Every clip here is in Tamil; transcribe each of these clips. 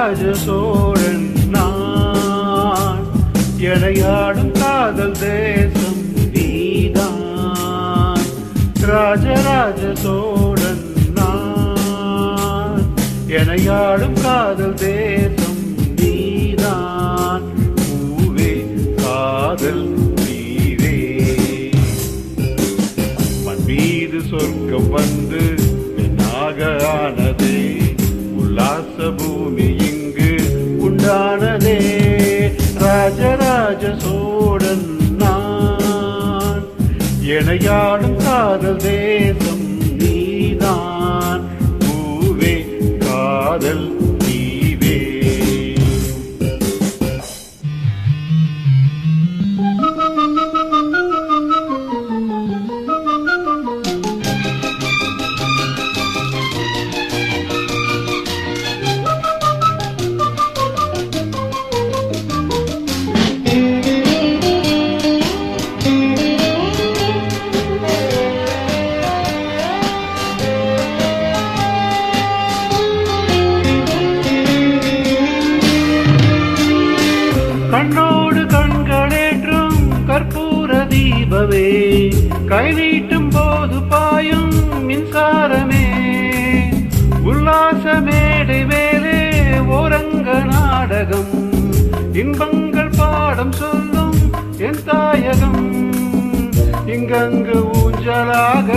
ராஜராஜ சோழன் நான், எனையாடும் காதல் தேசம் நீதான். ராஜராஜ சோழன் நான், எனையாடும் காதல் தேசம் நீதான். பூவே காதல் நீவே, மண் மீது சொர்க்கம் வந்து பெண்ணாக ஆனதே, உல்லாச பூமி இங்கு உண்டானதே. ராஜராஜ சோழன் நான், எனையாடும் காதல் தேசம் நீதான். பூவே காதல் நீவே. கண்ணோடு கண்களேற்றும் கற்பூர தீபமே, கை நீட்டும் போது பாயும் மின்சாரமே. உல்லாச மேடை மேலே ஓரங்க நாடகம், இன்பங்கள் பாடம் சொல்லும் என் தாயகம். இங்கங்கு ஊஞ்சலாக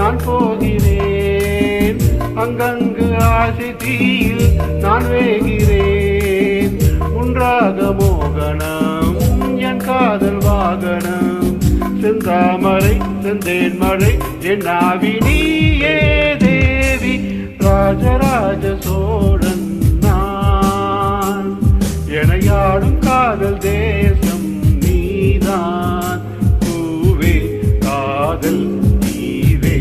நான் போகிறேன், அங்கங்கு ஆசை தீயில் நான் வேகிறேன். உன்றாக மோகனம் என் காதல் வாகனம், செந்தாமரை செந்தேன் மழை என் ஆவி நீயே தேவி. ராஜராஜ சோழன் நான், எனையாடும் காதல் தேசம் நீதான். பூவே காதல் நீவே.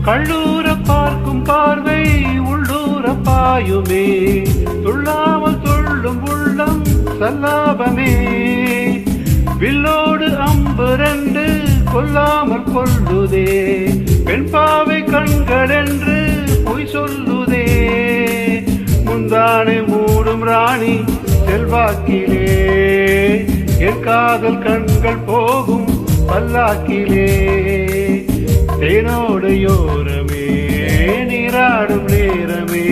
கள்ளூர பார்க்கும் பார்வை உள்ளூர பாயுமே, துள்ளாமல் துள்ளும் உள்ளம் சல்லாபமே. வில்லோடு அம்பு ரெண்டு கொல்லாமல் கொள்ளுதே, பெண் பாவை கண்கள் என்று பொய் சொல்லுதே. முந்தானை மூடும் ராணி செல்வாக்கிலே, என் காதல் கண்கள் போகும் பல்லாக்கிலே. தேனோடு யோரமே நீராடும் நேரமே,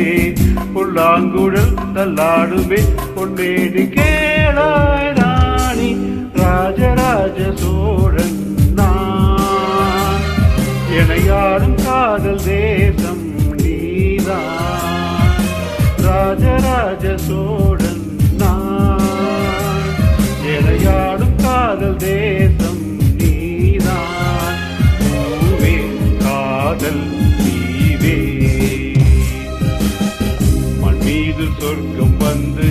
புல்லாங்குழல் தள்ளாடுமே பொன்னேடி கேளாய் ராணி. ராஜராஜ சோழன் நான், எனையாடும் காதல் தேசம் நீதான். ராஜராஜ சோழன் நான், எனையாடும் காதல் தேசம் நீதான். பூவே காதல் நீவே, மண் மீது சொர்க்கம் வந்து